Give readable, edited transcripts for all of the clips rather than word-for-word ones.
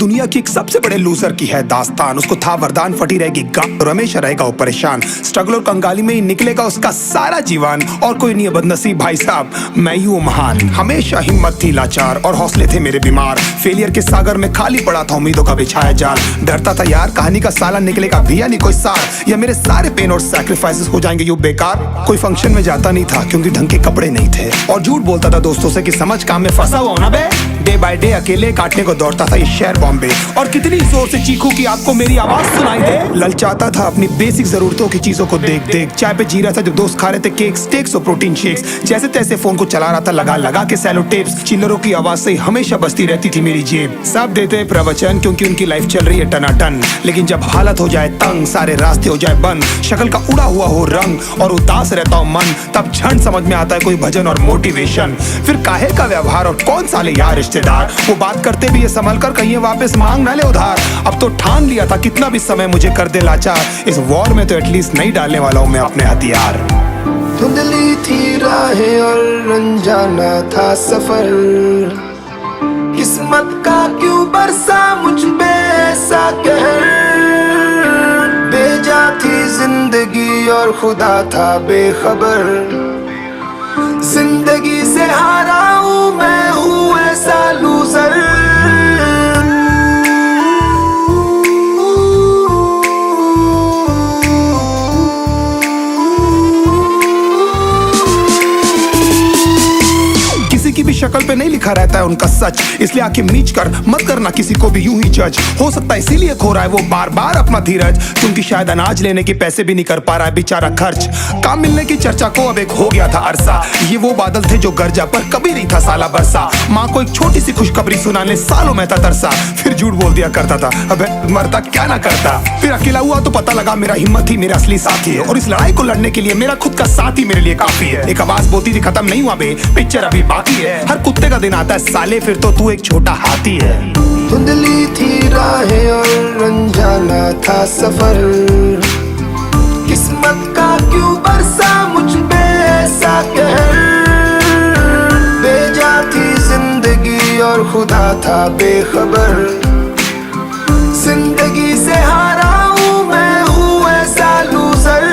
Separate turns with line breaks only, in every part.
दुनिया की एक सबसे बड़े लूजर की है दास्तान। उसको था वरदान, फटी रहेगी गांठ और हमेशा रहेगा वो परेशान। स्ट्रगल और कंगाली में ही निकलेगा उसका सारा जीवन। और कोई नहीं है बदनसीब भाई साहब, मैं ही हूँ महान। हमेशा हिम्मत थी लाचार और हौसले थे मेरे बीमार। फेलियर के सागर में खाली पड़ा था उम्मीदों का बिछाया जाल। डरता था यार कहानी का साला निकलेगा भी या नहीं कोई सार, या मेरे सारे पेन और सैक्रिफाइसेस हो जाएंगे यूं बेकार। कोई फंक्शन में जाता नहीं था क्योंकि ढंग के कपड़े नहीं थे, और झूठ बोलता था दोस्तों से कि समझ काम में फंसा हुआ ना बे। डे बाय डे अकेले काटने को दौड़ता था ये शहर बॉम्बे। और कितनी जोर से चीखूं कि आपको मेरी आवाज सुनाई दे। ललचाता था अपनी बेसिक जरूरतों की चीजों को देख देख। चाय पे जी रहा था जब दोस्त खा रहे थे केक, स्टेक्स और प्रोटीन शेक्स। जैसे तैसे फोन को चला रहा था लगा लगा के सैलो टेप्स। चिल्लरों की आवाज से हमेशा बजती रहती थी मेरी जेब। सब देते प्रवचन क्योंकि उनकी लाइफ चल रही है टनाटन, लेकिन जब हालत हो जाए तंग, सारे रास्ते हो जाए बंद, शक्ल का उड़ा हुआ हो रंग और उदास रहता हो मन, तब झंड समझ में आता है कोई भजन और मोटिवेशन। फिर काहे का व्यवहार और कौन साले यार रिश्तेदार, वो बात करते भी ये संभल कर कहीं वापस मांग ना ले उधार। अब तो ठान लिया था कितना भी समय मुझे कर दे लाचार, इस वॉर में तो एटलीस्ट नहीं डालने वाला हूं मैं अपने हथियार।
धुंधली थी राहें और अनजाना था सफर, किस्मत का क्यों बरसा मुझ पे ऐसा कहर। बेजा थी जिंदगी और खुदा था बेखबर, जिंदगी से हारा हूँ मैं, हूँ ऐसा लूजर।
किसी की भी शक्ल पे नहीं लिखा रहता है उनका सच, इसलिए आंखें मीच कर मत करना किसी को भी यूं ही जज। हो सकता है इसीलिए खो रहा है वो बार बार अपना धीरज, क्योंकि शायद अनाज लेने के पैसे भी नहीं कर पा रहा है बेचारा खर्च। काम मिलने की चर्चा को अब एक हो गया था अरसा, ये वो बादल थे जो गरजा पर कभी नहीं था साला बरसा। माँ को एक छोटी सी खुशखबरी सुनाने सालों में था तरसा, फिर झूठ बोल दिया करता था अबे मरता क्या ना करता। फिर अकेला हुआ तो पता लगा मेरा हिम्मत ही मेरा असली साथी है, और इस लड़ाई को लड़ने के लिए मेरा खुद का साथ ही मेरे लिए काफी है। एक आवाज बोलती थी खत्म नहीं हुआ बे, पिक्चर अभी बाकी है। हर कुत्ते का दिन आता है साले, फिर तो तू एक छोटा हाथी है।
धुंधली थी राहें और अनजाना था सफर, किस्मत का क्यों बरसा मुझ पे ऐसा कहर। बेजा थी जिंदगी और खुदा था बेखबर, जिंदगी से हारा हूँ मैं, हूँ ऐसा लूजर।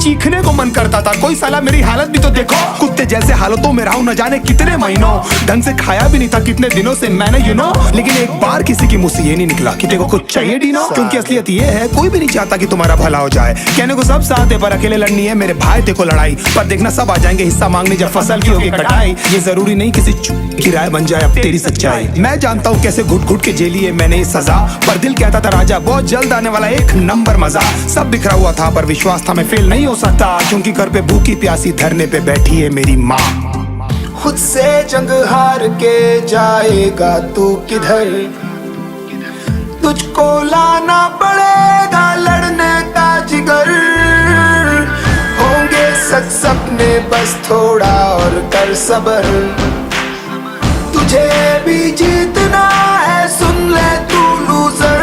चीखने को मन करता था कोई साला मेरी हालत भी तो देखो। कुत्ते जैसे हालतों में रहा हूं न जाने कितने महीनों, ढंग से खाया भी नहीं था कितने दिनों से मैंने लेकिन एक बार किसी की मुंह से ये नहीं निकला कि तेरे को कुछ चाहिए डीनो। क्योंकि असलियत ये है कोई भी नहीं चाहता कि तुम्हारा भला हो जाए। कहने को सब साथ है पर अकेले लड़नी है मेरे भाई तेरे को लड़ाई, पर देखना सब आ जाएंगे हिस्सा मांगने जब फसल की होगी कटाई। ये जरूरी नहीं किसी की राय बन जाए अब तेरी सच्चाई। मैं जानता हूँ कैसे घुट घुट के झेली है मैंने ये सजा, पर दिल कहता था राजा बहुत जल्द आने वाला एक नंबर मजा। सब बिखरा हुआ था पर विश्वास था मैं फेल नहीं हो सकता, क्योंकि घर पे भूखी प्यासी धरने पे बैठी है मेरी माँ।
खुद से जंग हार के जाएगा तू किधर, तुझको लाना पड़ेगा लड़ने का जिगर। होंगे सच सपने बस थोड़ा और कर सबर, तुझे भी जीतना है सुन ले तू लूजर।